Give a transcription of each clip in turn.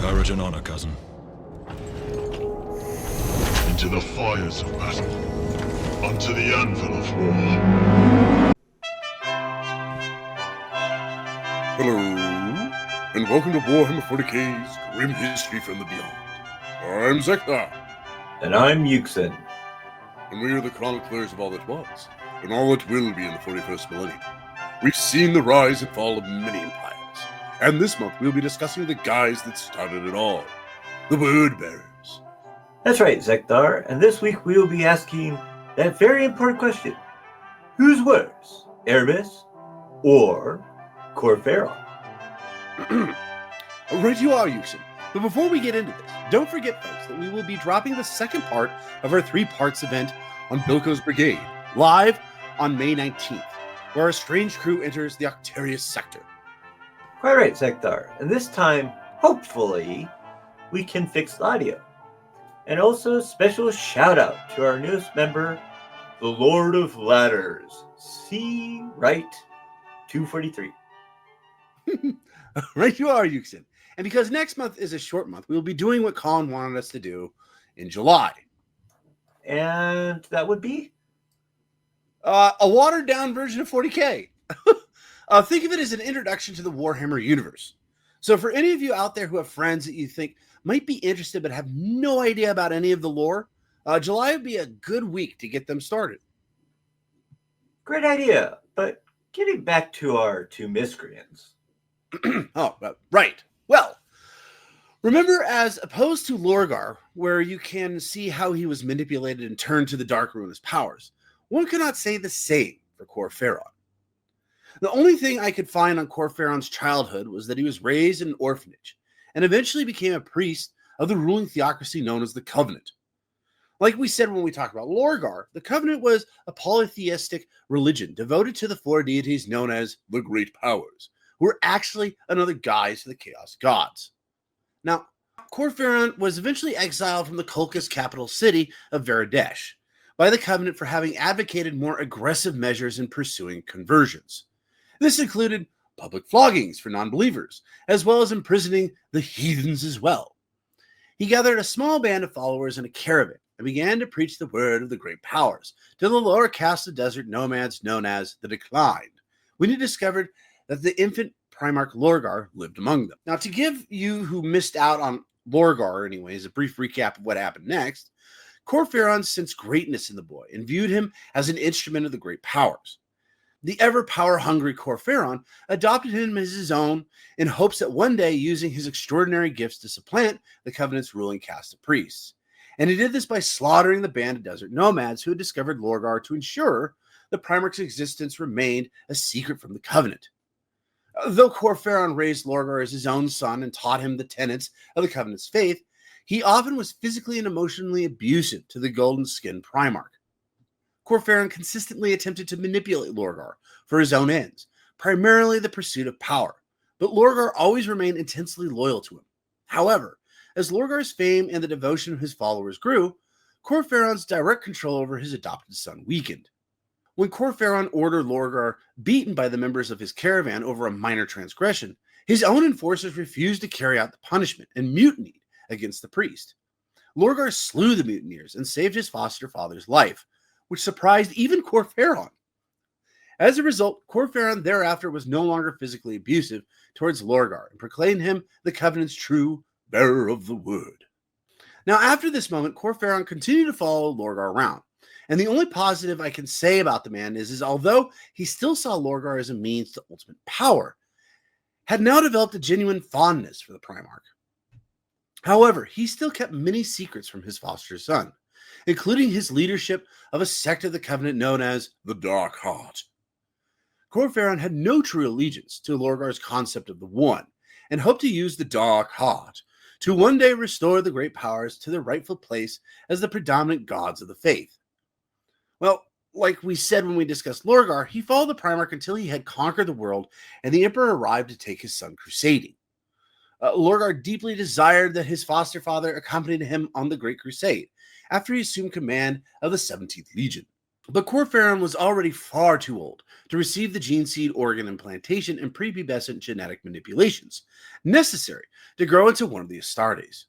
Courage and honor, cousin. Into the fires of battle, unto the anvil of war. Hello, and welcome to Warhammer 40k's Grim History from the Beyond. I'm Zekthar, And I'm Yuxin. and we are the chroniclers of all that was, and all that will be in the 41st millennium. We've seen the rise and fall of many empires, and this month we'll be discussing the guys that started it all, the Word Bearers. That's right, Zekthar. And this week we will be asking that very important question. Who's worse, Erebus or Kor Phaeron? Right you are, Yuxin. But before we get into this, don't forget, folks, that we will be dropping the second part of our 3-parts event on Bilko's Brigade, live on May 19th, where our strange crew enters the Octarius sector. Quite right, Zekthar. And this time, hopefully, we can fix the audio. And also, special shout out to our newest member, the Lord of Ladders, C. Wright 243. Right you are, Yuxin. And because next month is a short month, we will be doing what Colin wanted us to do in July. And that would be? A watered-down version of 40k. Think of it as an introduction to the Warhammer universe. So for any of you out there who have friends that you think might be interested but have no idea about any of the lore, July would be a good week to get them started. Great idea. But getting back to our two miscreants. Right. Well, remember, as opposed to Lorgar, where you can see how he was manipulated and turned to the dark ruinous powers, one cannot say the same for Kor Phaeron. The only thing I could find on Kor Phaeron's childhood was that he was raised in an orphanage and eventually became a priest of the ruling theocracy known as the Covenant. Like we said when we talked about Lorgar, the Covenant was a polytheistic religion devoted to the 4 deities known as the Great Powers, who were actually another guise to the Chaos Gods. Now, Kor Phaeron was eventually exiled from the Kulkis capital city of Veradesh by the Covenant for having advocated more aggressive measures in pursuing conversions. This included public floggings for non-believers, as well as imprisoning the heathens as well. He gathered a small band of followers in a caravan and began to preach the word of the Great Powers to the lower caste of desert nomads known as the Declined, when he discovered that the infant Primarch Lorgar lived among them. Now, to give you who missed out on Lorgar, anyways, a brief recap of what happened next, Kor Phaeron sensed greatness in the boy and viewed him as an instrument of the Great Powers. The ever-power-hungry Kor Phaeron adopted him as his own in hopes that one day using his extraordinary gifts to supplant the Covenant's ruling caste of priests. And he did this by slaughtering the band of desert nomads who had discovered Lorgar to ensure the Primarch's existence remained a secret from the Covenant. Though Kor Phaeron raised Lorgar as his own son and taught him the tenets of the Covenant's faith, he often was physically and emotionally abusive to the golden-skinned Primarch. Kor Phaeron consistently attempted to manipulate Lorgar for his own ends, primarily the pursuit of power, but Lorgar always remained intensely loyal to him. However, as Lorgar's fame and the devotion of his followers grew, Kor Phaeron's direct control over his adopted son weakened. When Kor Phaeron ordered Lorgar beaten by the members of his caravan over a minor transgression, his own enforcers refused to carry out the punishment and mutinied against the priest. Lorgar slew the mutineers and saved his foster father's life, which surprised even Kor Phaeron. As a result, Kor Phaeron thereafter was no longer physically abusive towards Lorgar and proclaimed him the Covenant's true bearer of the word. Now, after this moment, Kor Phaeron continued to follow Lorgar around. And the only positive I can say about the man is although he still saw Lorgar as a means to ultimate power, had now developed a genuine fondness for the Primarch. However, he still kept many secrets from his foster son, including his leadership of a sect of the Covenant known as the Dark Heart. Kor Phaeron had no true allegiance to Lorgar's concept of the One, and hoped to use the Dark Heart to one day restore the Great Powers to their rightful place as the predominant gods of the faith. Well, like we said when we discussed Lorgar, he followed the Primarch until he had conquered the world and the Emperor arrived to take his son crusading. Lorgar deeply desired that his foster father accompanied him on the Great Crusade after he assumed command of the 17th Legion. But Kor Phaeron was already far too old to receive the gene seed organ implantation and prepubescent genetic manipulations necessary to grow into one of the Astartes.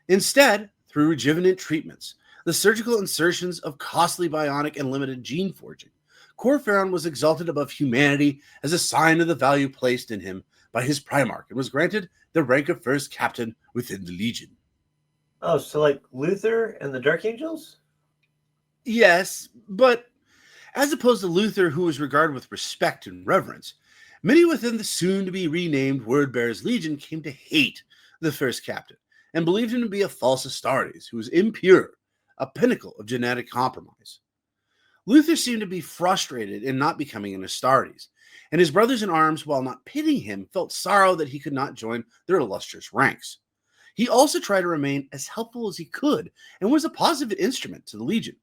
Instead, through rejuvenant treatments, the surgical insertions of costly bionic and limited gene forging, Kor Phaeron was exalted above humanity as a sign of the value placed in him by his Primarch and was granted the rank of first captain within the Legion. Oh, so like Luther and the Dark Angels? Yes, but as opposed to Luther, who was regarded with respect and reverence, many within the soon-to-be renamed Word-Bearers Legion came to hate the first captain and believed him to be a false Astartes who was impure, a pinnacle of genetic compromise. Luther seemed to be frustrated in not becoming an Astartes, and his brothers in arms, while not pitying him, felt sorrow that he could not join their illustrious ranks. He also tried to remain as helpful as he could and was a positive instrument to the Legion.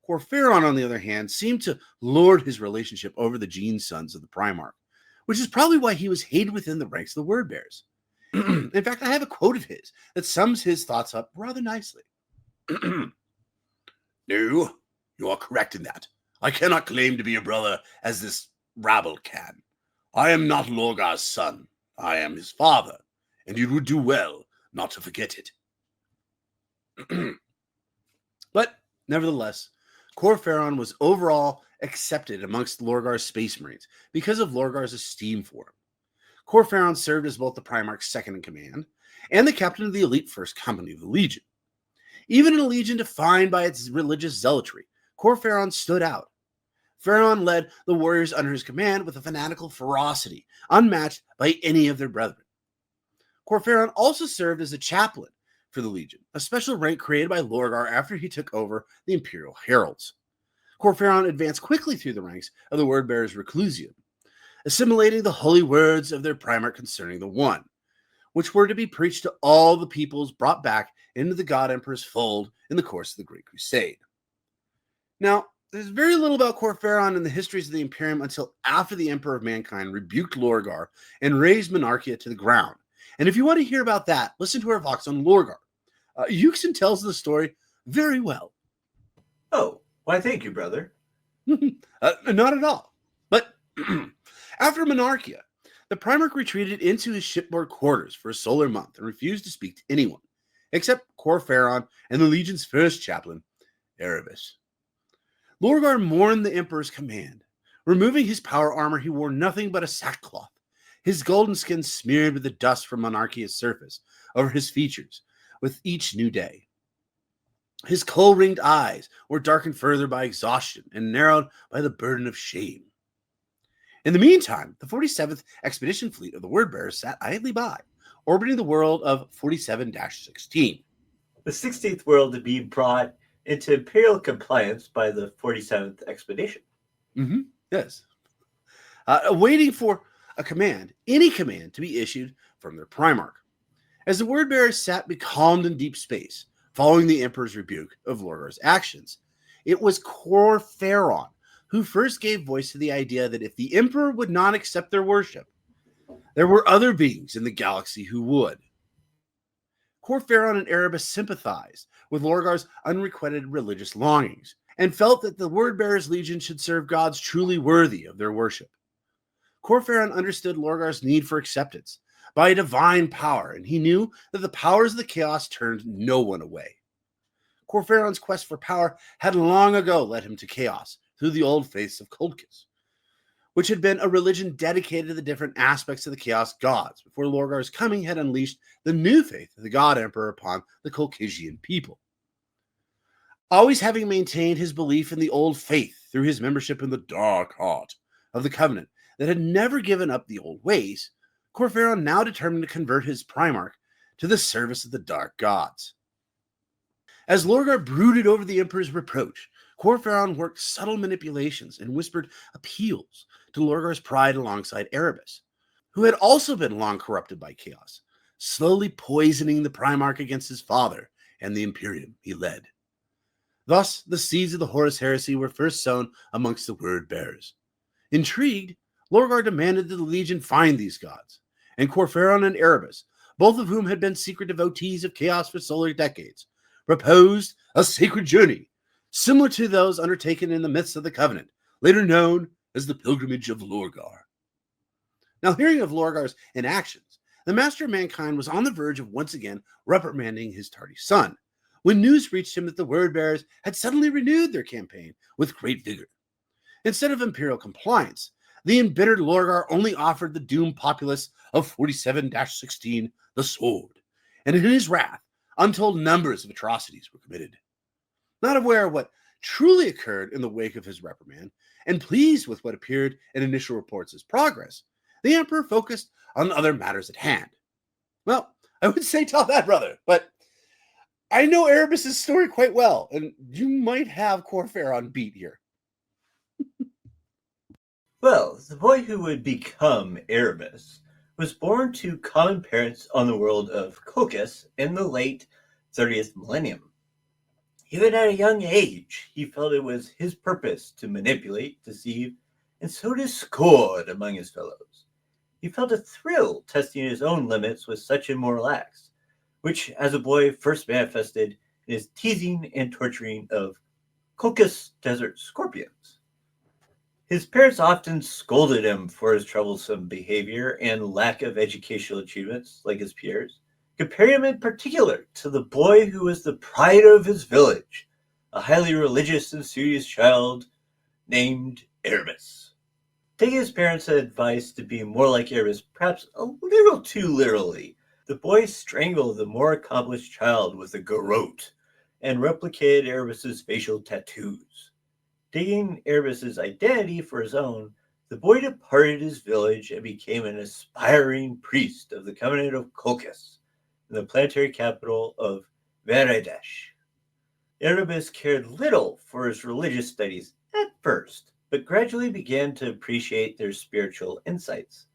Kor Phaeron, on the other hand, seemed to lord his relationship over the gene sons of the Primarch, which is probably why he was hated within the ranks of the Word-Bearers. In fact, I have a quote of his that sums his thoughts up rather nicely. No, you are correct in that. I cannot claim to be a brother as this rabble can. I am not Lorgar's son. I am his father, and you would do well not to forget it. But, nevertheless, Kor Phaeron was overall accepted amongst Lorgar's Space Marines because of Lorgar's esteem for him. Kor Phaeron served as both the Primarch's second-in-command and the captain of the elite first company of the Legion. Even in a legion defined by its religious zealotry, Kor Phaeron stood out. Phaeron led the warriors under his command with a fanatical ferocity unmatched by any of their brethren. Kor Phaeron also served as a chaplain for the Legion, a special rank created by Lorgar after he took over the Imperial Heralds. Kor Phaeron advanced quickly through the ranks of the Word-Bearers Reclusium, assimilating the holy words of their Primarch concerning the One, which were to be preached to all the peoples brought back into the God Emperor's fold in the course of the Great Crusade. Now, there's very little about Kor Phaeron in the histories of the Imperium until after the Emperor of Mankind rebuked Lorgar and razed Monarchia to the ground. And if you want to hear about that, listen to our Vox on Lorgar. Euxin tells the story very well. Oh, why thank you, brother. Not at all. But after Monarchia, the Primarch retreated into his shipboard quarters for a solar month and refused to speak to anyone, except Kor Phaeron and the Legion's first chaplain, Erebus. Lorgar mourned the Emperor's command. Removing his power armor, he wore nothing but a sackcloth, his golden skin smeared with the dust from Monarchia's surface over his features with each new day. His kohl-ringed eyes were darkened further by exhaustion and narrowed by the burden of shame. In the meantime, the 47th Expedition Fleet of the Word-Bearers sat idly by, orbiting the world of 47-16. The 16th world to be brought into imperial compliance by the 47th Expedition. Yes. Waiting for a command, any command, to be issued from their Primarch. As the Word-Bearers sat becalmed in deep space, following the Emperor's rebuke of Lorgar's actions, it was Kor Phaeron who first gave voice to the idea that if the Emperor would not accept their worship, there were other beings in the galaxy who would. Kor Phaeron and Erebus sympathized with Lorgar's unrequited religious longings and felt that the Word-Bearers Legion should serve gods truly worthy of their worship. Kor Phaeron understood Lorgar's need for acceptance by a divine power, and he knew that the powers of the chaos turned no one away. Kor Phaeron's quest for power had long ago led him to chaos through the old faiths of Kultkas, which had been a religion dedicated to the different aspects of the chaos gods before Lorgar's coming had unleashed the new faith of the God Emperor upon the Kulkisian people. Always having maintained his belief in the old faith through his membership in the Dark Heart of the Covenant that had never given up the old ways, Kor Phaeron now determined to convert his Primarch to the service of the Dark Gods. As Lorgar brooded over the Emperor's reproach, Kor Phaeron worked subtle manipulations and whispered appeals to Lorgar's pride alongside Erebus, who had also been long corrupted by chaos, slowly poisoning the Primarch against his father and the Imperium he led. Thus, the seeds of the Horus heresy were first sown amongst the Word-Bearers. Intrigued, Lorgar demanded that the Legion find these gods, and Kor Phaeron and Erebus, both of whom had been secret devotees of chaos for solar decades, proposed a sacred journey similar to those undertaken in the myths of the Covenant, later known as the Pilgrimage of Lorgar. Now, hearing of Lorgar's inactions, the Master of Mankind was on the verge of once again reprimanding his tardy son, when news reached him that the Word-Bearers had suddenly renewed their campaign with great vigor. Instead of imperial compliance, the embittered Lorgar only offered the doomed populace of 47-16 the sword, and in his wrath, untold numbers of atrocities were committed. Not aware of what truly occurred in the wake of his reprimand, and pleased with what appeared in initial reports as progress, the Emperor focused on other matters at hand. Well, I would say tell that, brother, but I know Erebus' story quite well, and you might have Kor Phaeron beat here. Well, the boy who would become Erebus was born to common parents on the world of Colchis in the late 30th millennium. Even at a young age, he felt it was his purpose to manipulate, deceive, and sow discord among his fellows. He felt a thrill testing his own limits with such immoral acts, which as a boy first manifested in his teasing and torturing of Colchis desert scorpions. His parents often scolded him for his troublesome behavior and lack of educational achievements like his peers, comparing him in particular to the boy who was the pride of his village, a highly religious and studious child named Erebus. Taking his parents' advice to be more like Erebus perhaps a little too literally, the boy strangled the more accomplished child with a garrote and replicated Erebus's facial tattoos. Taking Erebus's identity for his own, the boy departed his village and became an aspiring priest of the Covenant of Colchis, in the planetary capital of Veredesh. Erebus cared little for his religious studies at first, but gradually began to appreciate their spiritual insights.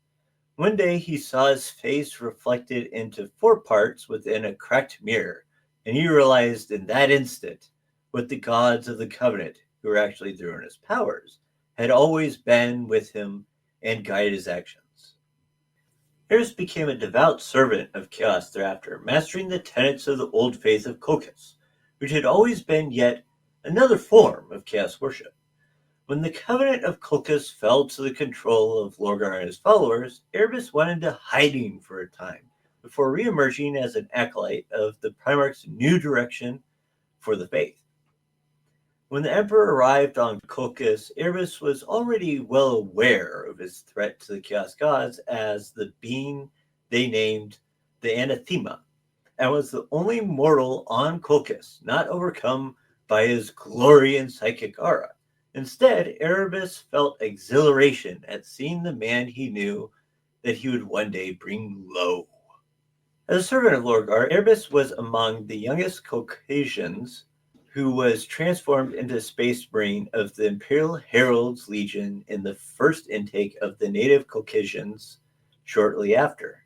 One day he saw his face reflected into 4 parts within a cracked mirror, and he realized in that instant what the gods of the Covenant, who were actually Thruin's powers, had always been with him and guided his actions. Erebus became a devout servant of chaos thereafter, mastering the tenets of the old faith of Colchis, which had always been yet another form of chaos worship. When the Covenant of Colchis fell to the control of Lorgar and his followers, Erebus went into hiding for a time, before re-emerging as an acolyte of the Primarch's new direction for the faith. When the Emperor arrived on Colchis, Erebus was already well aware of his threat to the Chaos Gods as the being they named the Anathema, and was the only mortal on Colchis not overcome by his glory and psychic aura. Instead, Erebus felt exhilaration at seeing the man he knew that he would one day bring low. As a servant of Lorgar, Erebus was among the youngest Caucasians who was transformed into Space Marine of the Imperial Herald's Legion in the first intake of the native Caucasians shortly after.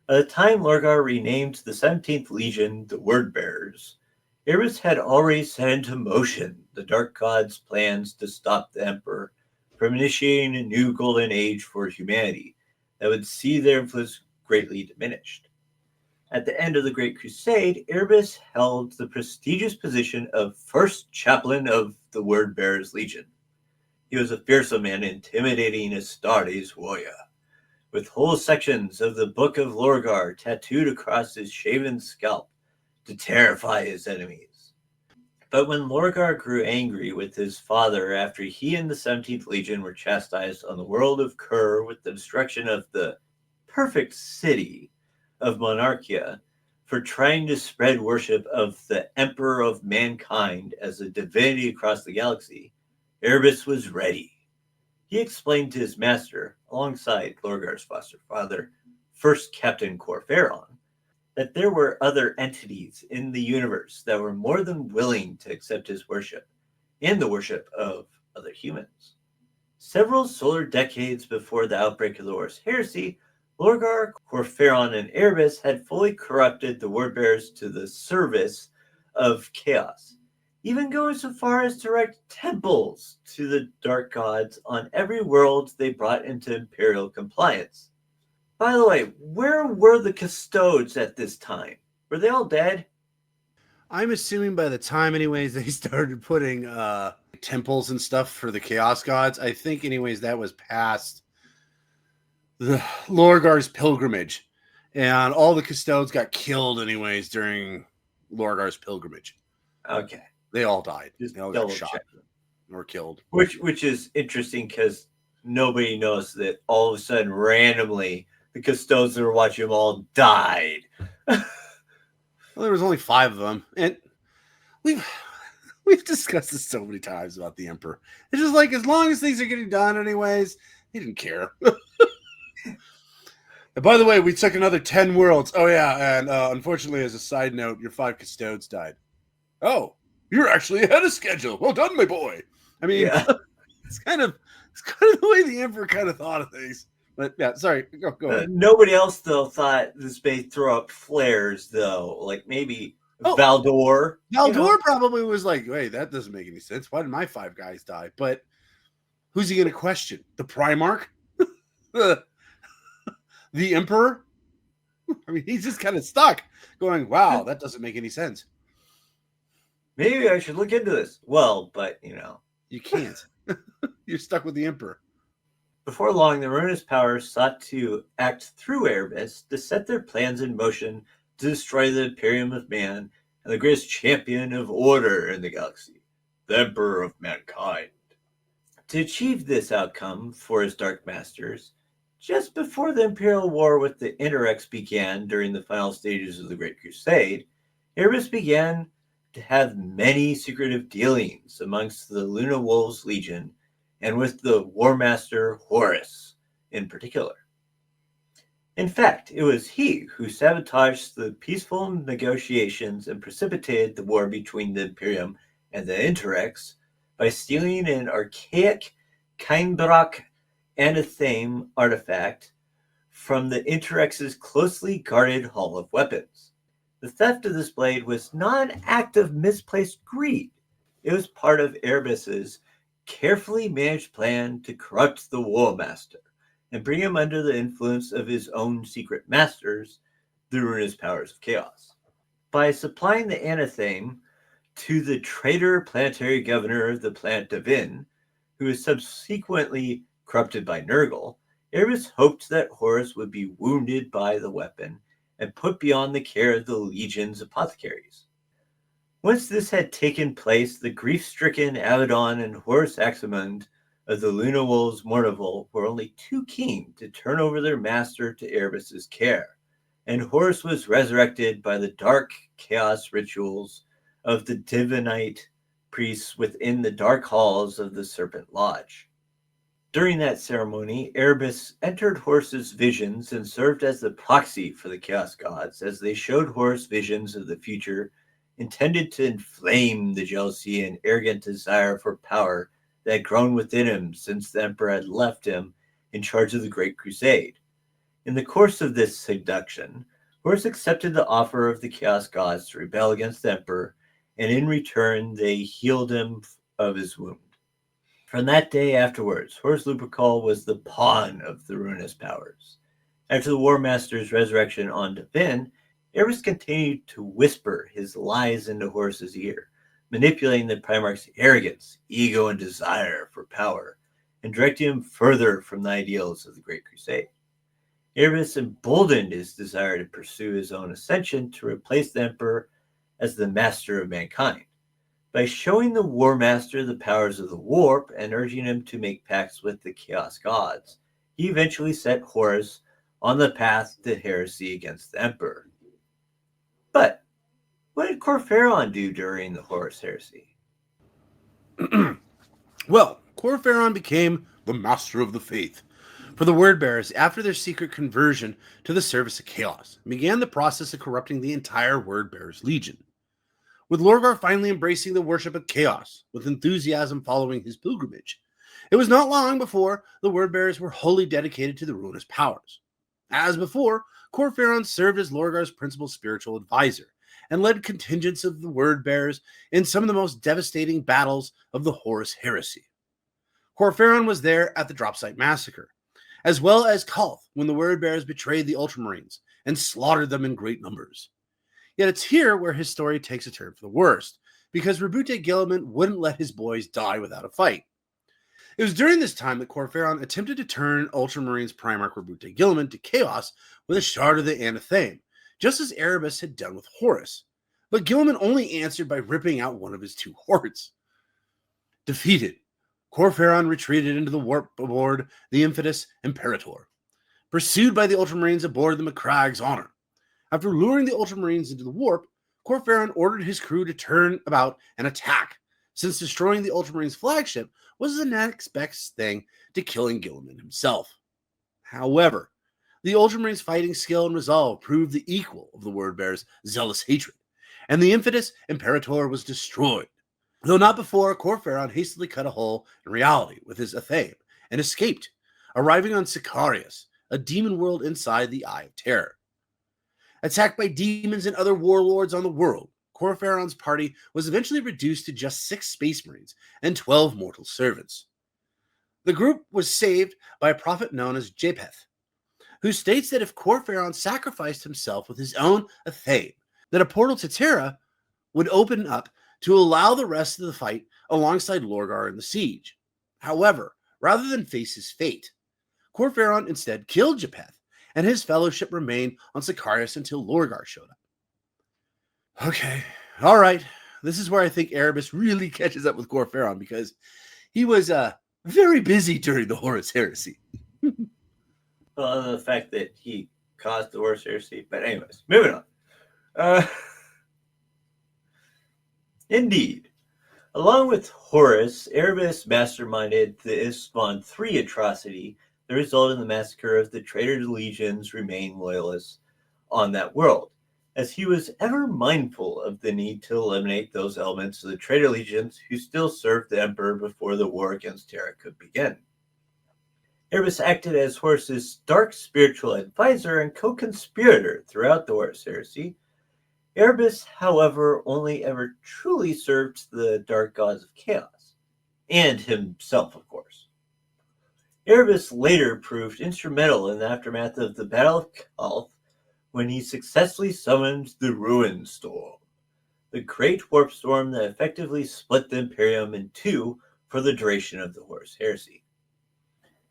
By the time Lorgar renamed the 17th Legion the Word-Bearers, Erebus had already set into motion the Dark God's plans to stop the Emperor from initiating a new golden age for humanity that would see their influence greatly diminished. At the end of the Great Crusade, Erebus held the prestigious position of First Chaplain of the Word-Bearers Legion. He was a fearsome and intimidating Astartes warrior, with whole sections of the Book of Lorgar tattooed across his shaven scalp to terrify his enemies. But when Lorgar grew angry with his father after he and the 17th Legion were chastised on the world of Kor with the destruction of the perfect city of Monarchia for trying to spread worship of the Emperor of Mankind as a divinity across the galaxy, Erebus was ready. He explained to his master, alongside Lorgar's foster father, First Captain Kor Phaeron, that there were other entities in the universe that were more than willing to accept his worship and the worship of other humans. Several solar decades before the outbreak of the Horus Heresy, Lorgar, Kor Phaeron, and Erebus had fully corrupted the Word-Bearers to the service of chaos, even going so far as to erect temples to the dark gods on every world they brought into imperial compliance. By the way, where were the custodes at this time? Were they all dead? I'm assuming by the time, anyways, they started putting temples and stuff for the Chaos Gods, I think, anyways, that was past the Lorgar's pilgrimage. And all the custodes got killed, anyways, during Lorgar's pilgrimage. Okay. They all died. Just They all got double shot check. or killed. Which is interesting because nobody knows that all of a sudden, randomly, the custodes that were watching them all died. Well, there was only 5 of them. And we've discussed this so many times about the Emperor. It's just like, as long as things are getting done anyways, he didn't care. And by the way, we took another 10 worlds. Oh, yeah. And unfortunately, as a side note, your 5 custodes died. Oh, you're actually ahead of schedule. Well done, my boy. I mean, Yeah. it's kind of the way the Emperor kind of thought of things. But yeah, sorry. Go ahead. Nobody else, though, thought this may throw up flares, though. Like maybe Oh. Valdor. Valdor probably was like, wait, that doesn't make any sense. Why did my 5 guys die? But who's he going to question? The Primarch? The Emperor? I mean, he's just kind of stuck going, wow, that doesn't make any sense. Maybe I should look into this. Well, but, You can't. You're stuck with the Emperor. Before long, the ruinous powers sought to act through Erebus to set their plans in motion to destroy the Imperium of Man and the greatest champion of order in the galaxy, the Emperor of Mankind. To achieve this outcome for his Dark Masters, just before the Imperial War with the Interrex began during the final stages of the Great Crusade, Erebus began to have many secretive dealings amongst the Luna Wolves Legion and with the War Master Horus in particular. In fact, it was he who sabotaged the peaceful negotiations and precipitated the war between the Imperium and the Interrex by stealing an archaic Kainbrak anatheme artifact from the Interrex's closely guarded Hall of Weapons. The theft of this blade was not an act of misplaced greed. It was part of Erebus's carefully managed plan to corrupt the War Master and bring him under the influence of his own secret masters, the ruinous powers of chaos. By supplying the anatheme to the traitor planetary governor of the planet Davin, who was subsequently corrupted by Nurgle, Erebus hoped that Horus would be wounded by the weapon and put beyond the care of the Legion's apothecaries. Once this had taken place, the grief-stricken Abaddon and Horus Aximund of the Luna Wolves Mournival were only too keen to turn over their master to Erebus's care, and Horus was resurrected by the dark chaos rituals of the Divinite priests within the dark halls of the Serpent Lodge. During that ceremony, Erebus entered Horus's visions and served as the proxy for the Chaos Gods as they showed Horus visions of the future intended to inflame the jealousy and arrogant desire for power that had grown within him since the Emperor had left him in charge of the Great Crusade. In the course of this seduction, Horus accepted the offer of the Chaos Gods to rebel against the Emperor, and in return they healed him of his wound. From that day afterwards, Horus Lupercal was the pawn of the ruinous powers. After the War Master's resurrection on Davin, Erebus continued to whisper his lies into Horus's ear, manipulating the Primarch's arrogance, ego, and desire for power, and directing him further from the ideals of the Great Crusade. Erebus emboldened his desire to pursue his own ascension to replace the Emperor as the master of mankind. By showing the War Master the powers of the warp and urging him to make pacts with the Chaos Gods, he eventually set Horus on the path to heresy against the Emperor. But what did Kor Phaeron do during the Horus heresy? Well, Kor Phaeron became the master of the faith for the word bearers after their secret conversion to the service of chaos and began the process of corrupting the entire word bearers legion. With Lorgar finally embracing the worship of chaos with enthusiasm following his pilgrimage, it was not long before the word bearers were wholly dedicated to the ruinous powers. As before, Kor Phaeron served as Lorgar's principal spiritual advisor and led contingents of the word bearers in some of the most devastating battles of the Horus heresy. Kor Phaeron was there at the Dropsite Massacre, as well as Kalth when the word bearers betrayed the Ultramarines and slaughtered them in great numbers. Yet it's here where his story takes a turn for the worst, because Rebute Gilliman wouldn't let his boys die without a fight. It was during this time that Kor Phaeron attempted to turn Ultramarines Primarch Rebute Gilliman to chaos with a shard of the anatheme, just as Erebus had done with Horus. But Gilliman only answered by ripping out one of his two hordes. Defeated, Kor Phaeron retreated into the warp aboard the infamous Imperator, pursued by the Ultramarines aboard the Macragge's Honor. After luring the Ultramarines into the warp, Kor Phaeron ordered his crew to turn about and attack, since destroying the Ultramarines' flagship was the next best thing to killing Gilliman himself. However, the Ultramarines' fighting skill and resolve proved the equal of the Wordbearer's zealous hatred, and the infamous Imperator was destroyed, though not before Kor Phaeron hastily cut a hole in reality with his athame and escaped, arriving on Sicarius, a demon world inside the Eye of Terror. Attacked by demons and other warlords on the world, Kor Phaeron's party was eventually reduced to just 6 Space Marines and 12 mortal servants. The group was saved by a prophet known as Japheth, who states that if Kor Phaeron sacrificed himself with his own athame, that a portal to Terra would open up to allow the rest of the fight alongside Lorgar in the siege. However, rather than face his fate, Kor Phaeron instead killed Japheth, and his fellowship remained on Sicarius until Lorgar showed up. Okay, all right. This is where I think Erebus really catches up with Kor Phaeron, because he was very busy during the Horus Heresy. Well, the fact that he caused the Horus Heresy. But anyways, moving on. Indeed. Along with Horus, Erebus masterminded the Isstvan III atrocity that resulted in the massacre of the traitor legions remain loyalists on that world, as he was ever mindful of the need to eliminate those elements of the traitor legions who still served the Emperor before the war against Terra could begin. Erebus acted as Horus's dark spiritual advisor and co-conspirator throughout the Horus Heresy. Erebus, however, only ever truly served the dark gods of chaos, and himself, of course. Erebus later proved instrumental in the aftermath of the Battle of Calth when he successfully summoned the Ruin Storm, the great warp storm that effectively split the Imperium in two for the duration of the Horus Heresy.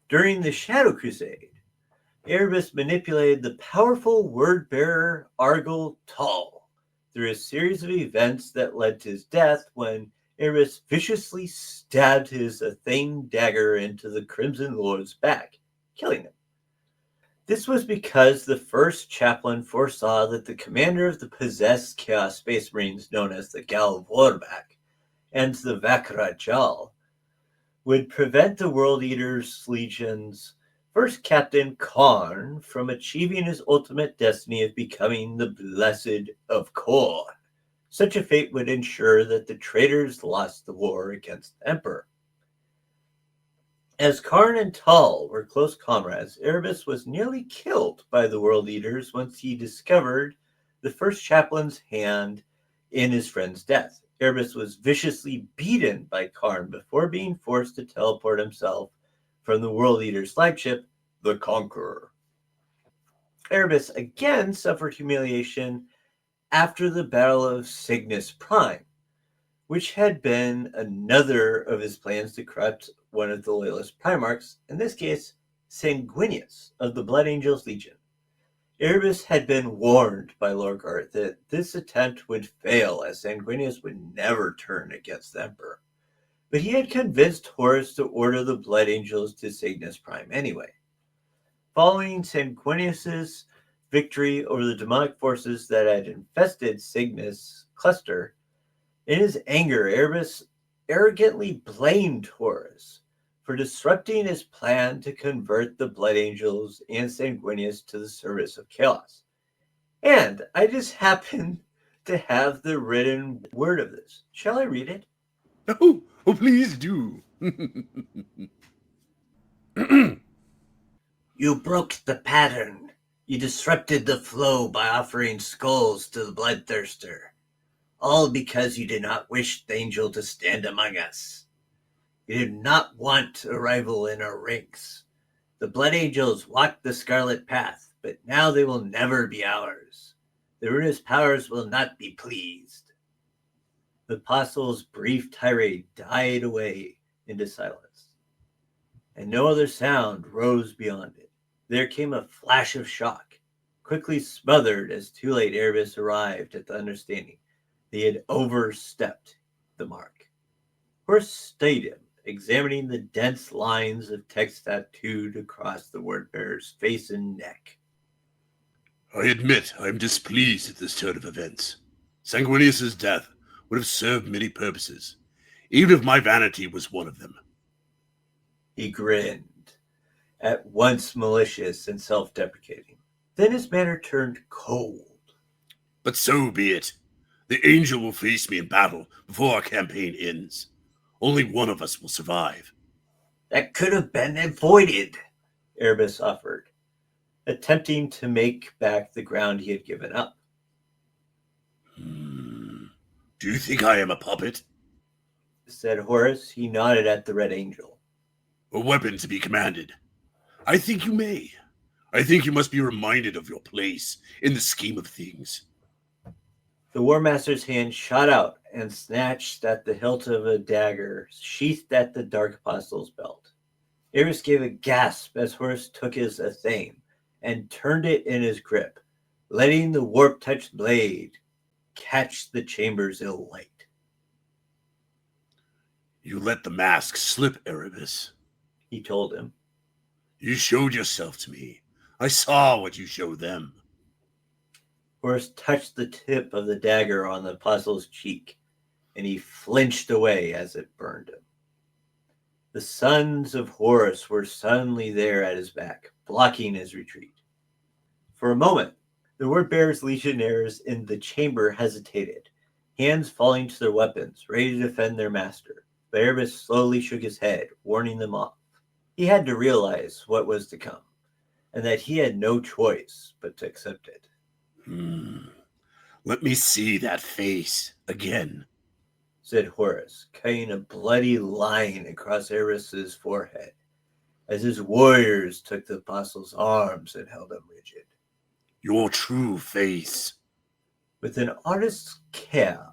During the Shadow Crusade, Erebus manipulated the powerful word-bearer Argel Tal through a series of events that led to his death when Erebus viciously stabbed his athame dagger into the Crimson Lord's back, killing him. This was because the first chaplain foresaw that the commander of the possessed Chaos Space Marines, known as the Gal Vorbak and the Vakrajal, would prevent the World Eater's Legion's first captain, Karn, from achieving his ultimate destiny of becoming the Blessed of Kor. Such a fate would ensure that the traitors lost the war against the Emperor. As Karn and Tal were close comrades, Erebus was nearly killed by the World Eaters once he discovered the first chaplain's hand in his friend's death. Erebus was viciously beaten by Karn before being forced to teleport himself from the World Eater's flagship, the Conqueror. Erebus again suffered humiliation after the Battle of Cygnus Prime, which had been another of his plans to corrupt one of the loyalist Primarchs, in this case, Sanguinius of the Blood Angels Legion. Erebus had been warned by Lorgar that this attempt would fail, as Sanguinius would never turn against the Emperor. But he had convinced Horus to order the Blood Angels to Cygnus Prime anyway. Following Sanguinius's victory over the demonic forces that had infested Cygnus cluster, in his anger, Erebus arrogantly blamed Horus for disrupting his plan to convert the Blood Angels and Sanguinius to the service of chaos. And I just happen to have the written word of this. Shall I read it? Oh, please do. You broke the pattern. You disrupted the flow by offering skulls to the Bloodthirster. All because you did not wish the angel to stand among us. You did not want a rival in our ranks. The Blood Angels walked the Scarlet Path, but now they will never be ours. The ruinous powers will not be pleased. The apostle's brief tirade died away into silence, and no other sound rose beyond it. There came a flash of shock, quickly smothered as too late Erebus arrived at the understanding they had overstepped the mark. Horus stayed him, examining the dense lines of text tattooed across the word-bearer's face and neck. I admit I am displeased at this turn of events. Sanguinius's death would have served many purposes, even if my vanity was one of them. He grinned, at once malicious and self-deprecating. Then his manner turned cold. But so be it. The angel will face me in battle before our campaign ends. Only one of us will survive. That could have been avoided, Erebus offered, attempting to make back the ground he had given up. Do you think I am a puppet? Said Horus. He nodded at the Red Angel. A weapon to be commanded? I think you may. I think you must be reminded of your place in the scheme of things. The War Master's hand shot out and snatched at the hilt of a dagger sheathed at the Dark Apostle's belt. Erebus gave a gasp as Horus took his athame and turned it in his grip, letting the warp-touched blade catch the chamber's ill light. You let the mask slip, Erebus, He told him. You showed yourself to me. I saw what you showed them. Horus touched the tip of the dagger on the apostle's cheek, and he flinched away as it burned him. The sons of Horus were suddenly there at his back, blocking his retreat. For a moment, the word-bearer's legionnaires in the chamber hesitated, hands falling to their weapons, ready to defend their master. But Erebus slowly shook his head, warning them off. He had to realize what was to come, and that he had no choice but to accept it. Let me see that face again, said Horus, cutting a bloody line across Erebus's forehead, as his warriors took the apostle's arms and held him rigid. Your true face. With an artist's care,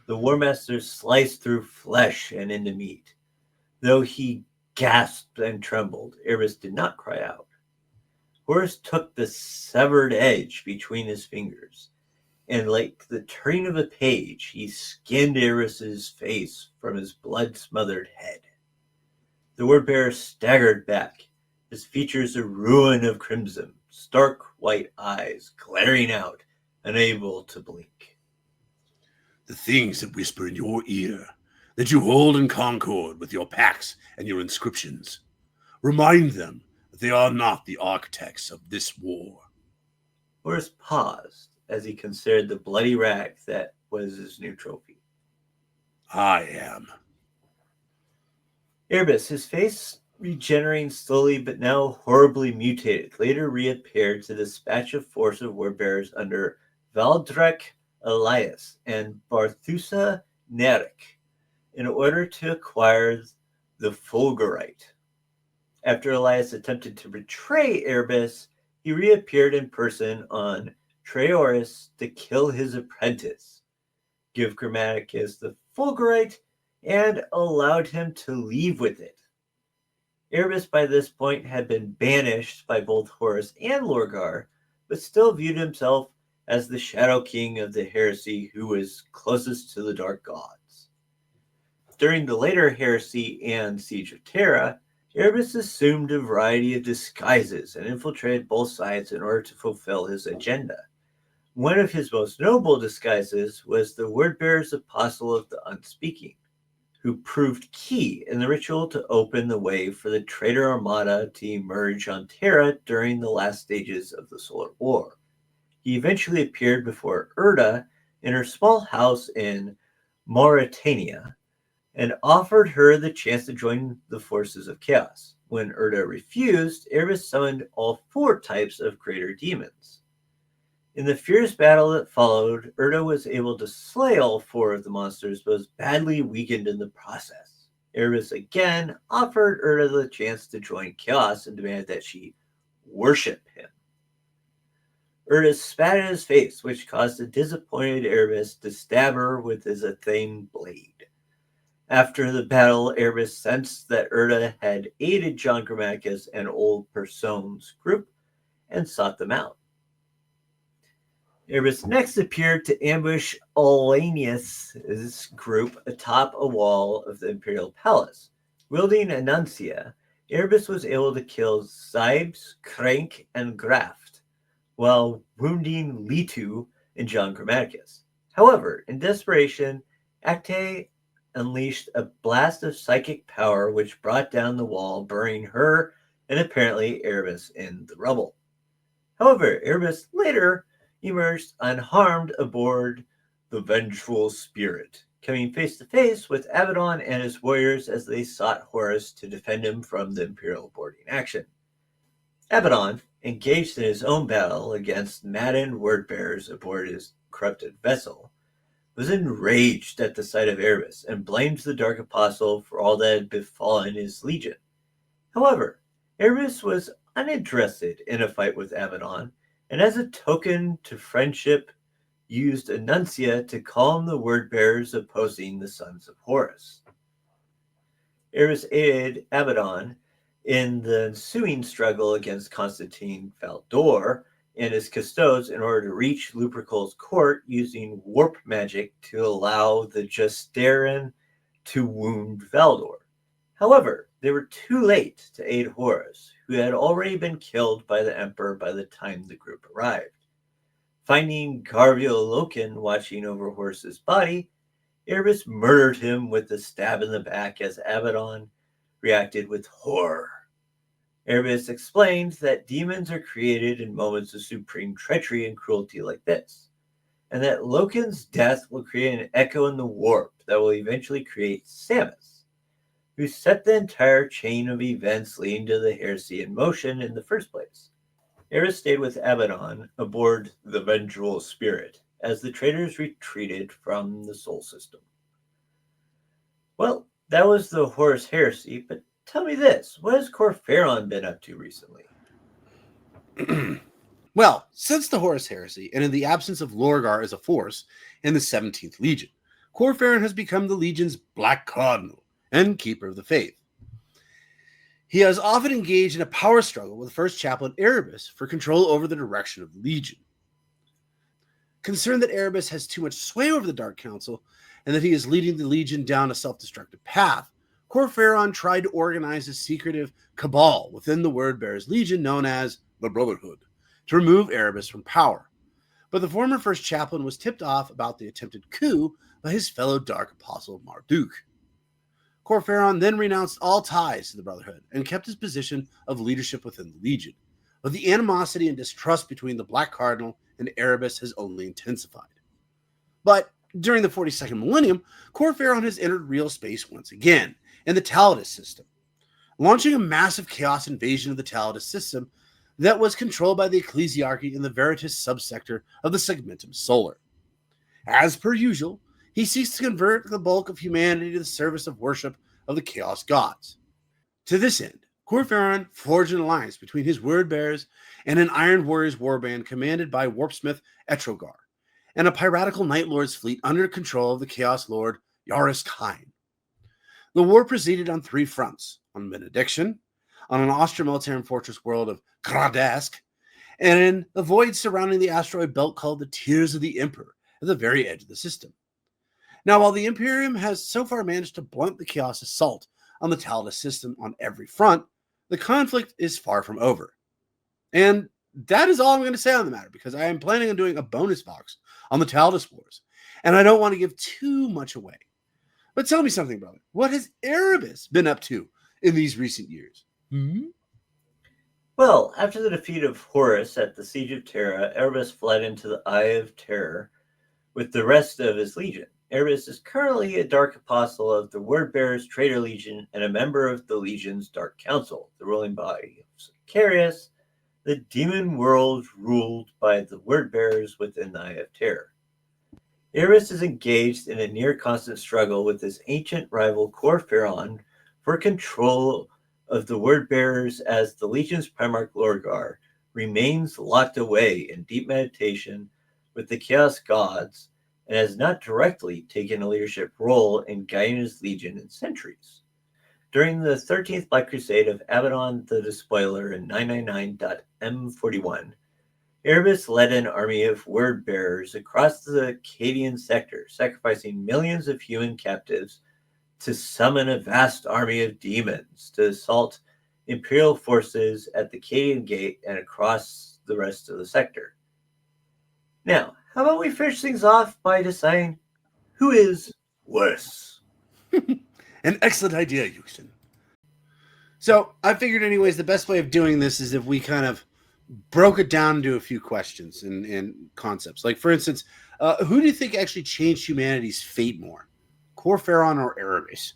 the War Master sliced through flesh and into meat. Though he gasped and trembled, Erebus did not cry out. Horus took the severed edge between his fingers, and like the turning of a page, he skinned Erebus's face from his blood-smothered head. The word-bearer staggered back, his features a ruin of crimson, stark white eyes glaring out, unable to blink. The things that whisper in your ear, that you hold in concord with your pacts and your inscriptions, remind them that they are not the architects of this war. Horus paused as he considered the bloody rag that was his new trophy. I am. Erebus, his face regenerating slowly but now horribly mutated, later reappeared to dispatch a force of warbearers under Valdrek Elias and Barthusa Nerik in order to acquire the Fulgurite. After Elias attempted to betray Erebus, he reappeared in person on Traoris to kill his apprentice, give Grammaticus the Fulgurite, and allowed him to leave with it. Erebus by this point had been banished by both Horus and Lorgar, but still viewed himself as the Shadow King of the heresy who was closest to the Dark Gods. During the later heresy and Siege of Terra, Erebus assumed a variety of disguises and infiltrated both sides in order to fulfill his agenda. One of his most notable disguises was the Wordbearer's Apostle of the Unspeaking, who proved key in the ritual to open the way for the traitor armada to emerge on Terra during the last stages of the Solar War. He eventually appeared before Erda in her small house in Mauritania and offered her the chance to join the forces of chaos. When Erda refused, Erebus summoned all 4 types of greater demons. In the fierce battle that followed, Erda was able to slay all 4 of the monsters, but was badly weakened in the process. Erebus again offered Erda the chance to join chaos and demanded that she worship him. Erebus spat in his face, which caused the disappointed Erebus to stab her with his Athame blade. After the battle, Erebus sensed that Erda had aided John Grammaticus and Old Person's group and sought them out. Erebus next appeared to ambush Olanius' group atop a wall of the Imperial Palace. Wielding a Nuncia, Erebus was able to kill Zibes, Crank, and Graft, while wounding Litu and John Grammaticus. However, in desperation, Acte unleashed a blast of psychic power which brought down the wall, burying her and apparently Erebus in the rubble. However, Erebus later emerged unharmed aboard the Vengeful Spirit, coming face to face with Abaddon and his warriors as they sought Horus to defend him from the Imperial boarding action. Abaddon, engaged in his own battle against maddened word-bearers aboard his corrupted vessel, was enraged at the sight of Erebus and blamed the Dark Apostle for all that had befallen his legion. However, Erebus was uninterested in a fight with Abaddon, and as a token to friendship, used a Nuncia to calm the word-bearers opposing the sons of Horus. Erebus aided Abaddon in the ensuing struggle against Constantine Valdor and his custodes in order to reach Lupercal's court using warp magic to allow the Justarin to wound Valdor. However, they were too late to aid Horus, who had already been killed by the Emperor by the time the group arrived. Finding Garviel Loken watching over Horus's body, Erebus murdered him with a stab in the back as Abaddon reacted with horror. Erebus explained that demons are created in moments of supreme treachery and cruelty like this, and that Loken's death will create an echo in the warp that will eventually create Samus, who set the entire chain of events leading to the heresy in motion in the first place. Erebus stayed with Abaddon aboard the Vengeful Spirit as the traitors retreated from the Sol System. Well, that was the Horus heresy, but tell me this, what has Kor Phaeron been up to recently? Well, since the Horus heresy, and in the absence of Lorgar as a force in the 17th Legion, Kor Phaeron has become the Legion's Black Cardinal and Keeper of the Faith. He has often engaged in a power struggle with the first chaplain Erebus for control over the direction of the Legion. Concerned that Erebus has too much sway over the Dark Council and that he is leading the Legion down a self-destructive path, Kor Phaeron tried to organize a secretive cabal within the Word-Bearers Legion known as the Brotherhood to remove Erebus from power. But the former first chaplain was tipped off about the attempted coup by his fellow Dark Apostle Marduk. Kor Phaeron then renounced all ties to the Brotherhood and kept his position of leadership within the Legion, but the animosity and distrust between the Black Cardinal and Erebus has only intensified. But during the 42nd millennium, Kor Phaeron has entered real space once again in the Taladus system, launching a massive chaos invasion of the Taladus system that was controlled by the Ecclesiarchy in the Veritas subsector of the Segmentum Solar. As per usual, he seeks to convert the bulk of humanity to the service of worship of the Chaos Gods. To this end, Kor Phaeron forged an alliance between his word-bearers and an Iron Warriors warband commanded by warpsmith Etrogar, and a piratical Night Lord's fleet under control of the Chaos Lord Yaris Kine. The war proceeded on three fronts: on Benediction, on an Austro-Militarum fortress world of Gradesk, and in the void surrounding the asteroid belt called the Tears of the Emperor at the very edge of the system. Now, while the Imperium has so far managed to blunt the Chaos assault on the Taladus system on every front, the conflict is far from over. And that is all I'm going to say on the matter, because I am planning on doing a bonus box on the Taladus Wars, and I don't want to give too much away. But tell me something, brother. What has Erebus been up to in these recent years? Well, after the defeat of Horus at the Siege of Terra, Erebus fled into the Eye of Terror with the rest of his legion. Erebus is currently a Dark Apostle of the Word-Bearers Traitor Legion and a member of the Legion's Dark Council, the ruling body of Sicarius, the demon world ruled by the Word-Bearers within the Eye of Terror. Erebus is engaged in a near-constant struggle with his ancient rival Kor Phaeron for control of the Word-Bearers as the Legion's Primarch Lorgar remains locked away in deep meditation with the Chaos Gods and has not directly taken a leadership role in guiding his legion in centuries. During the 13th Black Crusade of Abaddon the Despoiler in 999.M41, Erebus led an army of word-bearers across the Akkadian sector, sacrificing millions of human captives to summon a vast army of demons to assault Imperial forces at the Akkadian Gate and across the rest of the sector. Now, how about we finish things off by deciding who is worse? An excellent idea, Houston. So I figured anyways, the best way of doing this is if we kind of broke it down into a few questions and concepts. Like, for instance, who do you think actually changed humanity's fate more? Kor Phaeron or Erebus?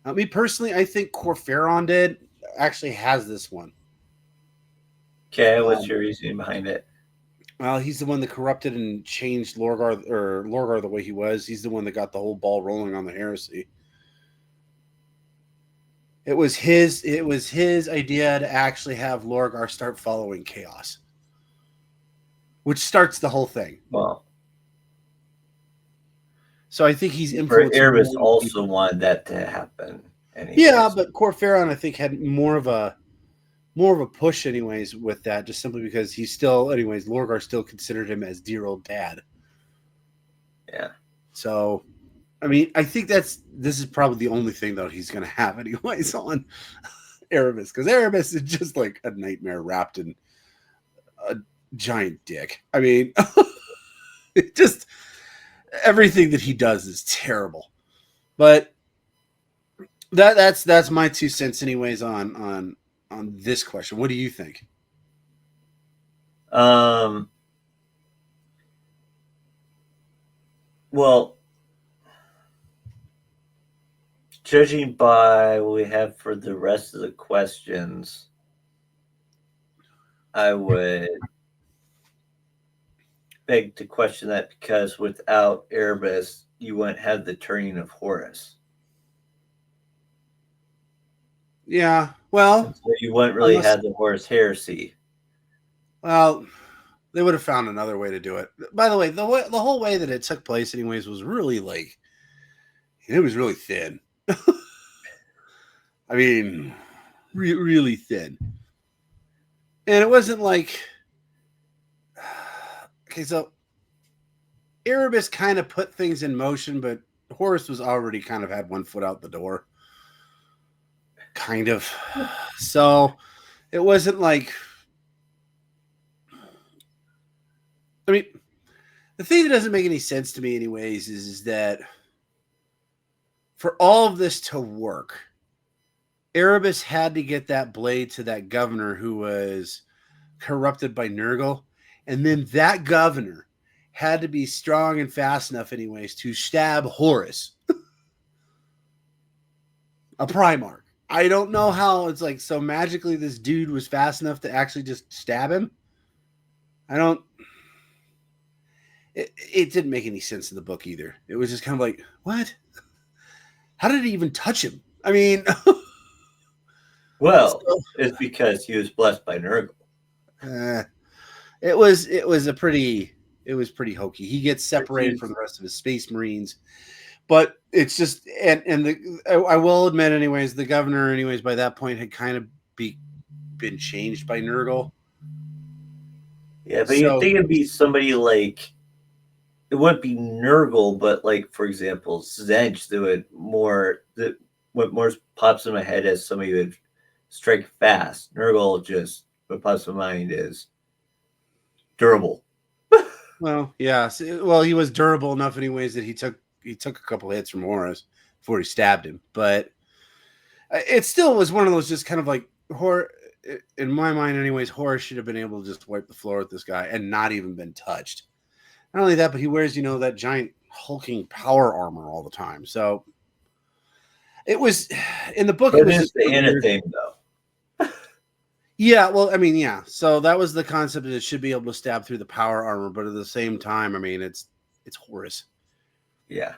Me personally, I think Kor Phaeron did. Actually has this one. Okay, what's your reasoning behind it? Well, he's the one that corrupted and changed Lorgar the way he was. He's the one that got the whole ball rolling on the heresy. It was his idea to actually have Lorgar start following chaos, which starts the whole thing. Well, so I think he's influenced. Erebus also wanted that to happen. Anyways. Yeah, but Kor Phaeron, I think, had more of a push, anyways, with that, just simply because he's still, anyways, Lorgar still considered him as dear old dad. Yeah. So, I mean, I think this is probably the only thing that he's going to have, anyways, on Erebus, because Erebus is just like a nightmare wrapped in a giant dick. I mean, it just everything that he does is terrible. But that's my 2 cents, anyways, on this question. What do you think? Well, judging by what we have for the rest of the questions, I would beg to question that, because without Erebus, you wouldn't have the turning of Horus. Yeah, well, so you wouldn't really have the Horus heresy. Well, they would have found another way to do it. By the way, the whole way that it took place, anyways, was really it was really thin. I mean, really thin. And it wasn't like, okay, so Erebus kind of put things in motion, but Horus was already kind of had one foot out the door. Kind of. So it wasn't like, I mean, the thing that doesn't make any sense to me anyways is that for all of this to work, Erebus had to get that blade to that governor who was corrupted by Nurgle, and then that governor had to be strong and fast enough anyways to stab Horus, a Primarch. I don't know how it's like so magically this dude was fast enough to actually just stab him. It didn't make any sense in the book either. It was just kind of like, what? How did he even touch him? I mean, well, it's because he was blessed by Nurgle. It was pretty hokey. He gets separated from the rest of his Space Marines, but it's just I will admit, anyways, the governor, anyways, by that point had kind of been changed by Nurgle. Yeah, but you'd think it'd be somebody like, it wouldn't be Nurgle, but like, for example, Zench, what more pops in my head as somebody who would strike fast. Nurgle, just what pops in my mind is durable. Well, yeah. Well, he was durable enough anyways that he took a couple hits from Horus before he stabbed him. But it still was one of those just kind of like, in my mind anyways, Horus should have been able to just wipe the floor with this guy and not even been touched. Not only that, but he wears, that giant hulking power armor all the time. So it was in the book. But it is the Anatheme, though. Yeah, well, I mean, yeah. So that was the concept that it should be able to stab through the power armor, but at the same time, I mean, it's Horus. Yeah.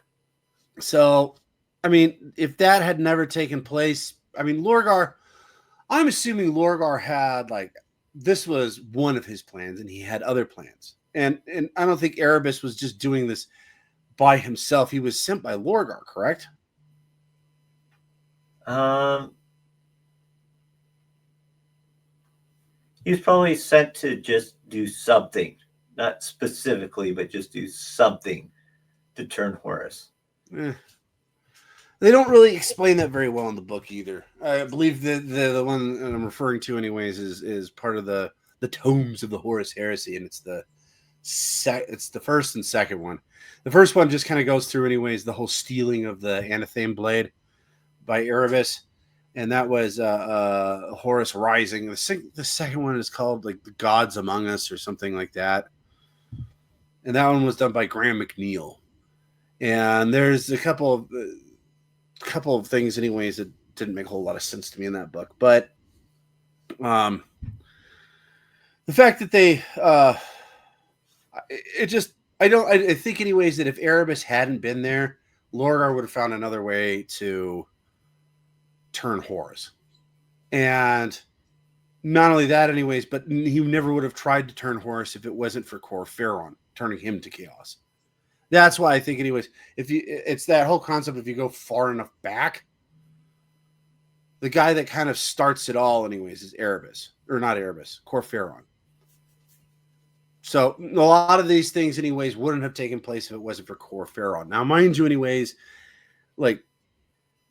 So, I mean, if that had never taken place, I mean, Lorgar, I'm assuming Lorgar had like this was one of his plans, and he had other plans. And I don't think Erebus was just doing this by himself. He was sent by Lorgar, correct? He was probably sent to just do something, not specifically, but just do something to turn Horus. They don't really explain that very well in the book either. I believe the one that I'm referring to, anyways, is part of the tomes of the Horus Heresy, and it's the first and second one. The first one just kind of goes through, anyways, the whole stealing of the Anathame blade by Erebus, and that was Horus Rising. The second one is called like the Gods Among Us or something like that, and that one was done by Graham McNeil. And there's a couple of things, anyways, that didn't make a whole lot of sense to me in that book, but the fact that they I think, anyways, that if Erebus hadn't been there, Lorgar would have found another way to turn Horus. And not only that, anyways, but he never would have tried to turn Horus if it wasn't for Kor Phaeron turning him to chaos. That's why I think, anyways, it's that whole concept, if you go far enough back, the guy that kind of starts it all, anyways, is Erebus. Or not Erebus, Kor Phaeron. So a lot of these things, anyways, wouldn't have taken place if it wasn't for Kor Phaeron. Now, mind you, anyways, like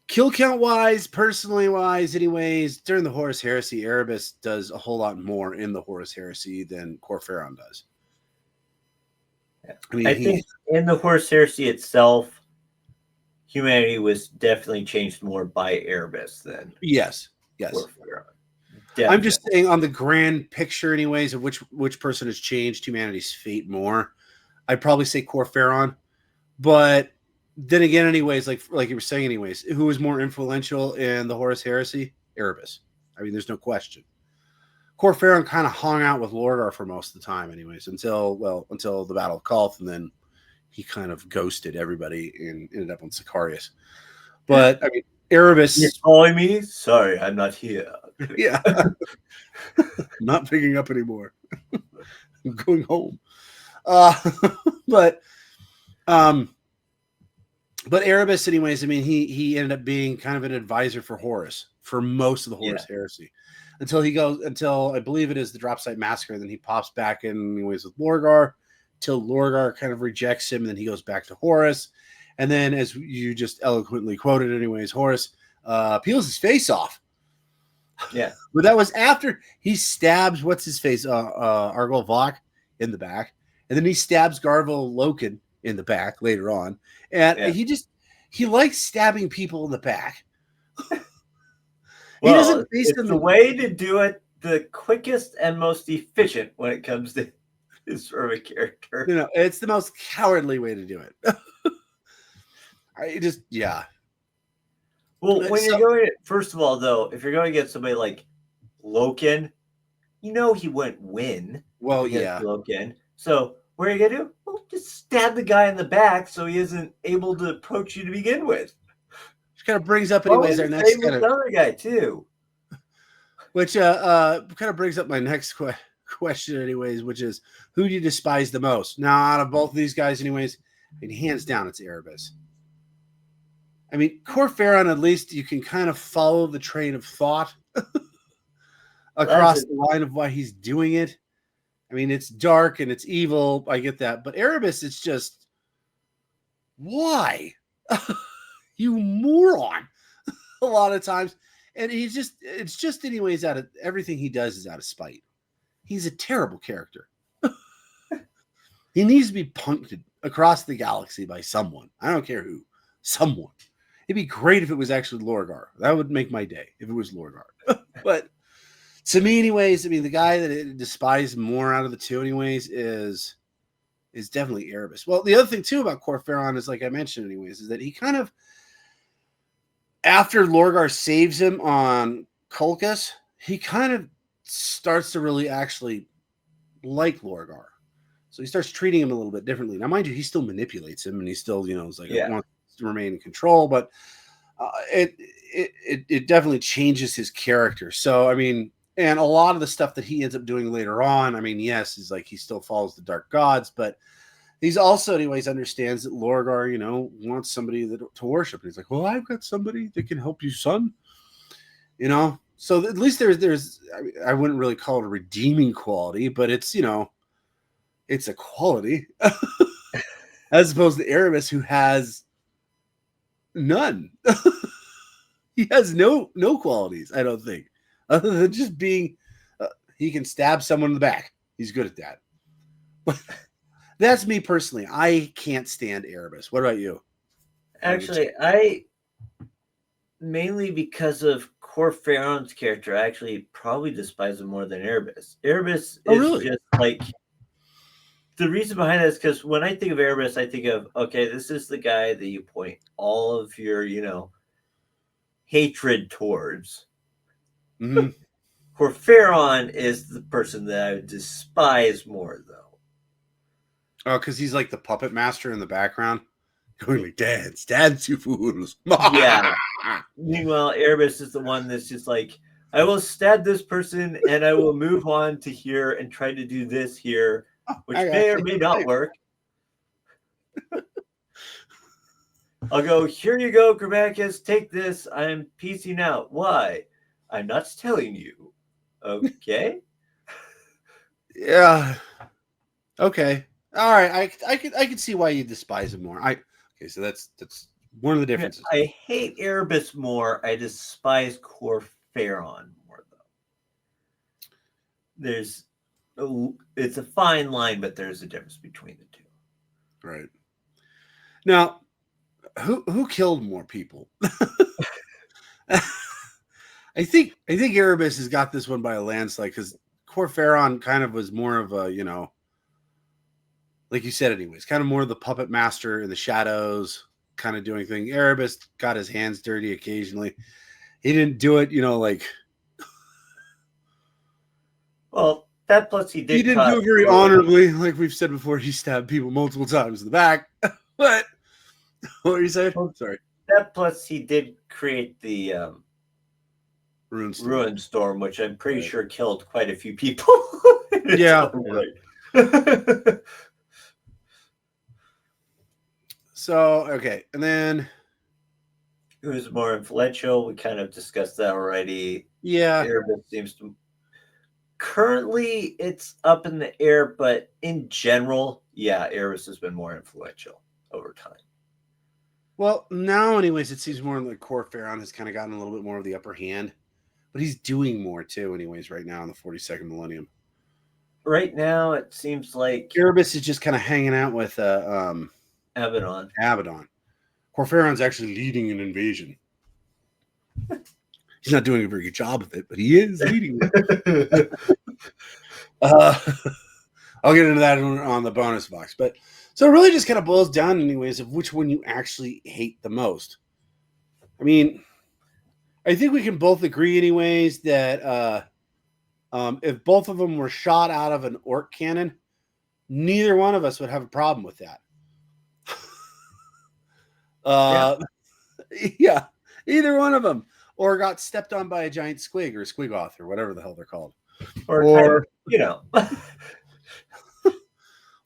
kill count wise, personally wise, anyways, during the Horus Heresy, Erebus does a whole lot more in the Horus Heresy than Kor Phaeron does. I mean, I think in the Horus Heresy itself, humanity was definitely changed more by Erebus than yes. Kor Phaeron. I'm just saying, on the grand picture, anyways, of which person has changed humanity's fate more, I'd probably say Kor Phaeron. But then again, anyways, like you were saying, anyways, who was more influential in the Horus Heresy? Erebus. I mean, there's no question. Kor Phaeron kind of hung out with Lorgar for most of the time, anyways, until the Battle of Kolth, and then he kind of ghosted everybody and ended up on Sicarius. But I mean, Erebus. You're calling me? Sorry, I'm not here. Yeah. Not picking up anymore. I'm going home. But Erebus, anyways, I mean, he ended up being kind of an advisor for Horus for most of the Horus Heresy. Until I believe it is the Drop Site Massacre, and then he pops back in, anyways, with Lorgar, till Lorgar kind of rejects him, and then he goes back to Horus. And then, as you just eloquently quoted, anyways, Horus peels his face off. Yeah. But that was after he stabs, what's his face, Argol Vok in the back. And then he stabs Garvel Loken in the back later on. And he likes stabbing people in the back. Well, he doesn't face them. The way to do it the quickest and most efficient when it comes to his sort of a character. You know, it's the most cowardly way to do it. Well, when you're going to, first of all, though, if you're going to get somebody like Loken, you know he wouldn't win. Well, yeah. Loken. So what are you going to do? Well, just stab the guy in the back so he isn't able to approach you to begin with. Which kind of brings up, anyways, our next kind of other guy too. Which kind of brings up my next question, anyways, which is, who do you despise the most? Now, out of both of these guys, anyways, I mean, hands down, it's Erebus. I mean, Kor Phaeron, at least you can kind of follow the train of thought across the line of why he's doing it. I mean, it's dark and it's evil. I get that. But Erebus, it's just, why? You moron. A lot of times. And it's just anyways, out of everything he does is out of spite. He's a terrible character. He needs to be punked across the galaxy by someone. I don't care who. Someone. It'd be great if it was actually Lorgar. That would make my day if it was Lorgar. But to me, anyways, I mean, the guy that I despise more out of the two, anyways, is definitely Erebus. Well, the other thing too about Kor Phaeron is, like I mentioned, anyways, is that he kind of, after Lorgar saves him on Kolchas, he kind of starts to really actually like Lorgar. So he starts treating him a little bit differently. Now, mind you, he still manipulates him, and he still, is like, wants to remain in control, but it definitely changes his character. So, I mean, And a lot of the stuff that he ends up doing later on, I mean, yes, is like he still follows the dark gods, but he's also, anyways, understands that Lorgar, wants somebody to worship. And he's like, well, I've got somebody that can help you, son. So at least there's I wouldn't really call it a redeeming quality, but it's it's a quality as opposed to Erebus, who has none. He has no qualities, I don't think, other than just being he can stab someone in the back. He's good at that. But that's me personally. I can't stand Erebus. What about you? Actually, I mainly because of Kor Phaeron's character, I actually probably despise him more than Erebus. Erebus is really? just like, the reason behind that is because when I think of Erebus, I think of, okay, this is the guy that you point all of your, hatred towards. Mm-hmm. Kor Phaeron is the person that I would despise more, though. Oh, because he's like the puppet master in the background. Going like, dance, you fools. Yeah. Meanwhile, Erebus is the one that's just like, I will stab this person and I will move on to here and try to do this here, which may or may not work. I'll go, here you go, Grammaticus, take this. I'm piecing out. Why? I'm not telling you. Okay. Yeah. Okay. All right. I could see why you despise him more. Okay, so that's one of the differences. I hate Erebus more. I despise Kor Phaeron more, though. It's a fine line, but there's a difference between the two. Right. Now, who killed more people? I think Erebus has got this one by a landslide, because Kor Phaeron kind of was more of a, like you said, anyways, kind of more of the puppet master in the shadows, kind of doing things. Erebus got his hands dirty occasionally. He didn't do it, like. Well, that plus he didn't do it very honorably, like we've said before. He stabbed people multiple times in the back. But what were you saying? Sorry. That plus he did create the Ruin Storm, which I'm pretty sure killed quite a few people. Yeah. So, okay. And then who was more influential? We kind of discussed that already. Yeah. Erebus seems to. Currently, it's up in the air, but in general, yeah, Erebus has been more influential over time. Well, now, anyways, it seems more like Kor Phaeron has kind of gotten a little bit more of the upper hand, but he's doing more too, anyways, right now in the 42nd millennium. Right now, it seems like Erebus is just kind of hanging out with Abaddon. Kor Phaeron's actually leading an invasion. He's not doing a very good job of it, but he is leading it. I'll get into that on the bonus box. But so it really just kind of boils down, anyways, of which one you actually hate the most. I mean, I think we can both agree, anyways, that if both of them were shot out of an orc cannon, neither one of us would have a problem with that. Yeah, either one of them. Or got stepped on by a giant squig or a squigoth or whatever the hell they're called. Or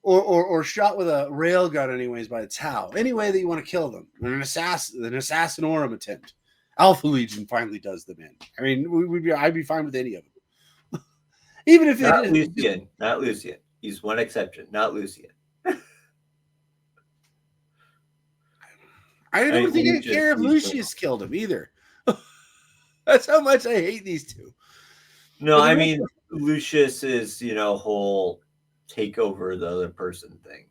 or shot with a rail gun, anyways, by a Tau. Any way that you want to kill them. An assassinorum attempt. Alpha Legion finally does them in. I mean, I'd be fine with any of them. Even if not Lucian. Not Lucian. He's one exception. Not Lucian. I don't think I care if Lucius killed him either. That's how much I hate these two. No, I mean, Lucius is, whole take over the other person thing.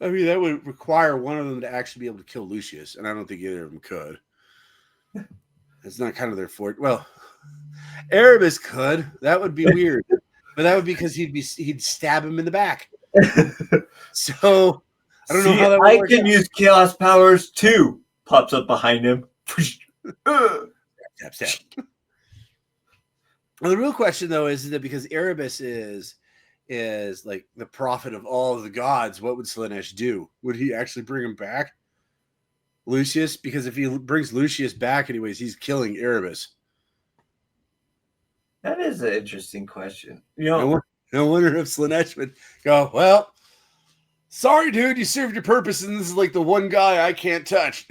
I mean, that would require one of them to actually be able to kill Lucius, and I don't think either of them could. It's not kind of their forte. Well, Erebus could. That would be weird. But that would be because he'd stab him in the back. So I don't know how that would work. I can use chaos powers too. Pops up behind him. Stab. Well, the real question, though, is that because Erebus is like the prophet of all of the gods, what would Slaanesh do? Would he actually bring him back? Lucius? Because if he brings Lucius back, anyways, he's killing Erebus. That is an interesting question. No wonder if Slanesh would go, well, sorry, dude, you served your purpose, and this is like the one guy I can't touch.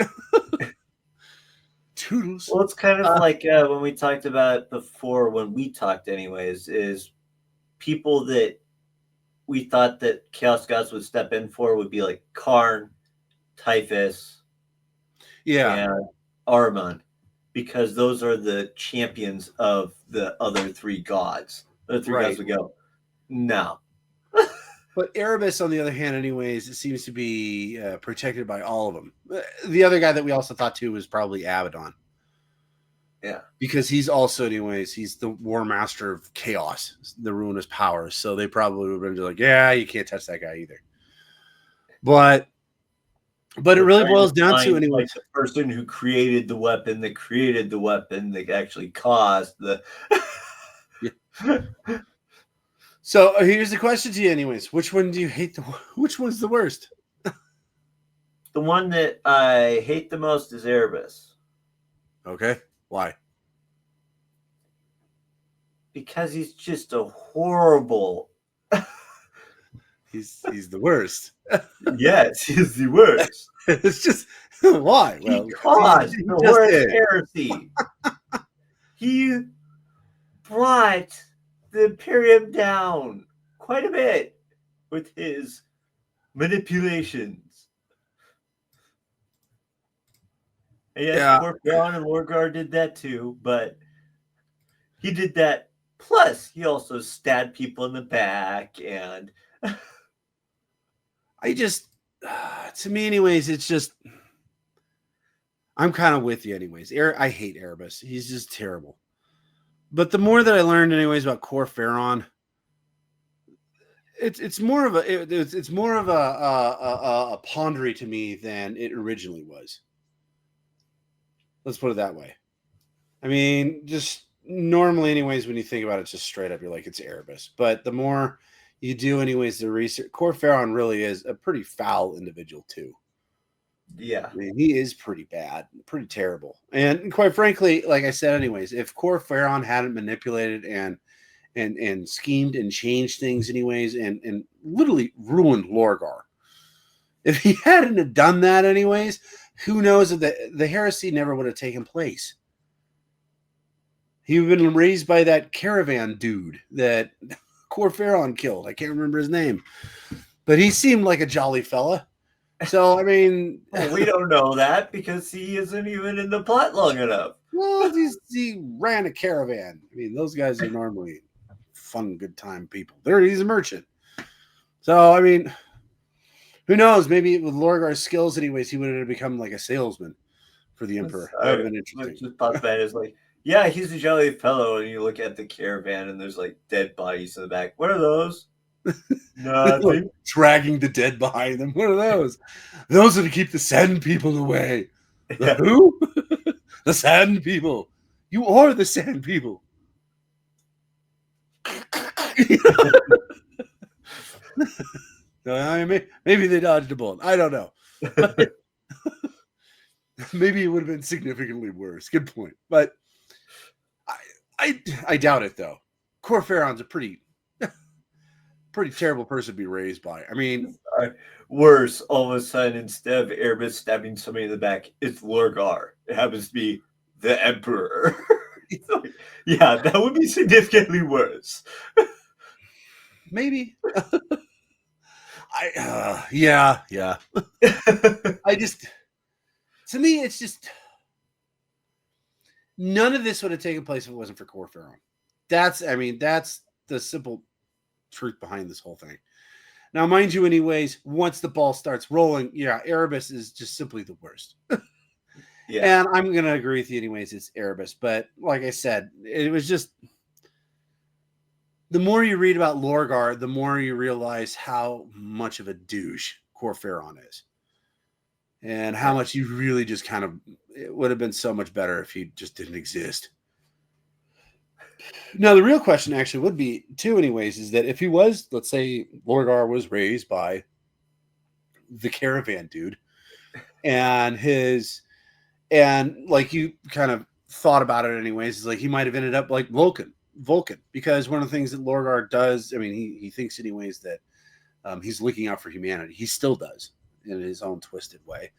Toodles. Well, it's kind of like when we talked about before, when we talked, anyways, is people that we thought that Chaos Gods would step in for would be like Karn, Typhus, Yeah. and Ahriman, because those are the champions of the other three gods. The other three gods would go, no. But Erebus, on the other hand, anyways, it seems to be protected by all of them. The other guy that we also thought too was probably Abaddon. Yeah. Because he's also, anyways, he's the War Master of Chaos, the ruinous powers. So they probably would have been like, yeah, you can't touch that guy either. But it really boils down to, anyways, like the person who created the weapon that actually caused the. So here's the question to you, anyways. Which one do you hate? Which one's the worst? The one that I hate the most is Erebus. Okay. Why? Because he's just a horrible. He's the worst. Yes, he's the worst. It's just why? Well, he caused the worst heresy. He brought the Imperium down quite a bit with his manipulations. And yes, Kor Phaeron and Lorgar did that too, but he did that. Plus, he also stabbed people in the back, and I just, to me, anyways, it's just, I'm kind of with you, anyways. I hate Erebus. He's just terrible. But the more that I learned, anyways, about Kor Phaeron, it's more of a pondery to me than it originally was. Let's put it that way. I mean, just normally, anyways, when you think about it, just straight up, you're like, it's Erebus. But the more you do, anyways, the research, Kor Phaeron really is a pretty foul individual too. Yeah, I mean, he is pretty bad, pretty terrible. And quite frankly, like I said, anyways, if Kor Phaeron hadn't manipulated and schemed and changed things, anyways, and literally ruined Lorgar, if he hadn't have done that, anyways, who knows if the heresy never would have taken place. He would have been raised by that caravan dude that Kor Phaeron killed. I can't remember his name, but he seemed like a jolly fella. So, I mean, well, we don't know that because he isn't even in the plot long enough. Well, he ran a caravan. I mean, those guys are normally fun, good time people. He's a merchant. So, I mean, who knows? Maybe with Lorgar's skills, anyways, he would have become like a salesman for the Emperor. That would have been interesting. Just pops back is like, yeah, he's a jolly fellow, and you look at the caravan, and there's like dead bodies in the back. What are those? Nothing. Dragging the dead behind them. What are those? Those are to keep the Sand People away. The who? The Sand People. You are the Sand People. I mean, maybe they dodged a bullet. I don't know. Maybe it would have been significantly worse. Good point. But I doubt it, though. Kor Phaeron's a pretty terrible person to be raised by. I mean, worse, all of a sudden, instead of Erebus stabbing somebody in the back, it's Lorgar. It happens to be the Emperor. Yeah, that would be significantly worse. Maybe. Yeah. To me, it's just none of this would have taken place if it wasn't for Kor Phaeron. That's the simple truth behind this whole thing. Now, mind you, anyways, once the ball starts rolling, yeah, Erebus is just simply the worst. Yeah. And I'm going to agree with you anyways, it's Erebus. But like I said, it was just, the more you read about Lorgar, the more you realize how much of a douche Kor Phaeron is. And how much you really just kind of, it would have been so much better if he just didn't exist. Now, the real question actually would be, too, anyways, is that if he was, let's say Lorgar was raised by the caravan dude, and like you kind of thought about it anyways, is like he might have ended up like Vulcan, Vulcan, because one of the things that Lorgar does, I mean, he thinks anyways that he's looking out for humanity. He still does in his own twisted way.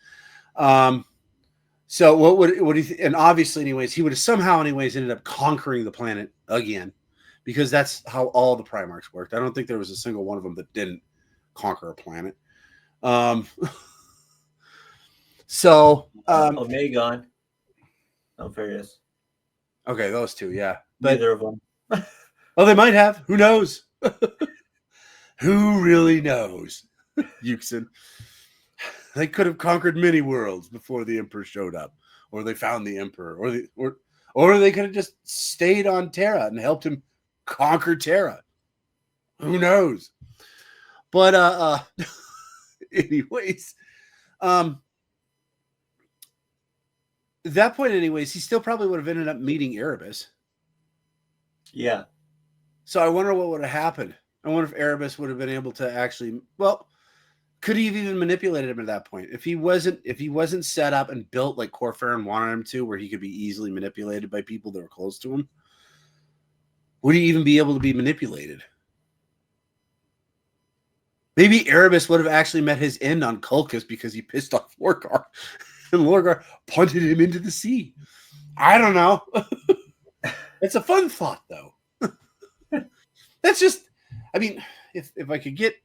So what do you and obviously anyways, he would have somehow anyways ended up conquering the planet again, because that's how all the Primarchs worked. I don't think there was a single one of them that didn't conquer a planet. Omegon. Alpharius. Okay, those two, yeah. But Neither of them. oh, they might have. Who knows? Who really knows? Yuxin. They could have conquered many worlds before the Emperor showed up, or they found the Emperor, or they could have just stayed on Terra and helped him conquer Terra. Who knows? But anyways, at that point, anyways, he still probably would have ended up meeting Erebus. Yeah. So I wonder what would have happened. I wonder if Erebus would have been able to actually, well, could he have even manipulated him at that point? If he wasn't set up and built like Kor Phaeron wanted him to, where he could be easily manipulated by people that were close to him, would he even be able to be manipulated? Maybe Erebus would have actually met his end on Kulkus because he pissed off Lorgar, and Lorgar punted him into the sea. I don't know. It's a fun thought, though. That's just, I mean, if I could get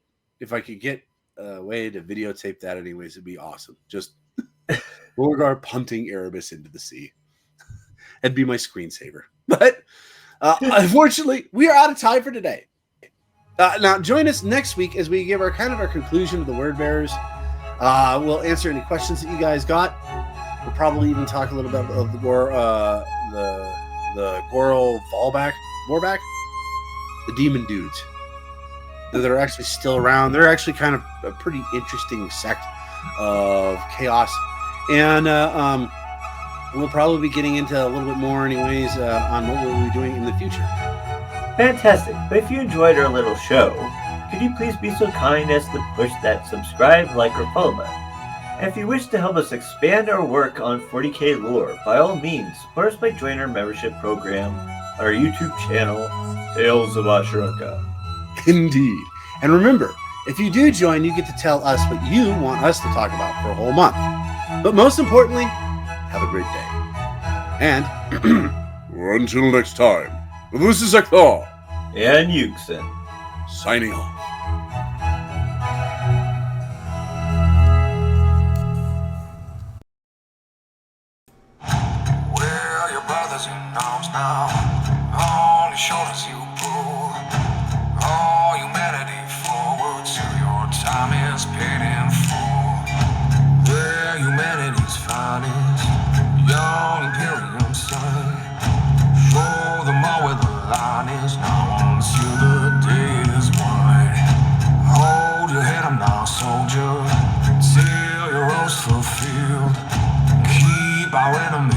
a way to videotape that anyways, it'd be awesome. Just Lorgar punting Erebus into the sea. It'd be my screensaver. But unfortunately, we are out of time for today. Now, join us next week as we give our conclusion of the Word Bearers. We'll answer any questions that you guys got. We'll probably even talk a little bit of the Goral Vorback, the demon dudes that are actually still around. They're actually kind of a pretty interesting sect of chaos, and we'll probably be getting into a little bit more anyways on what we'll be doing in the future. Fantastic. But if you enjoyed our little show, could you please be so kind as to push that subscribe, like, or follow button? And if you wish to help us expand our work on 40k lore, by all means, support us by joining our membership program on our YouTube channel, Tales of Ashraka. Indeed. And remember, if you do join, you get to tell us what you want us to talk about for a whole month. But most importantly, have a great day. And until next time, this is Ekthar And Yuxin. signing off. Well, your brothers in arms now, on your shoulders you pull. All humanity forward till your time is paid in full. Where humanity's finest, young Imperium son. Show them all where the line is now until the day is won. Hold your head up now, soldier, till your role's fulfilled. Keep our enemies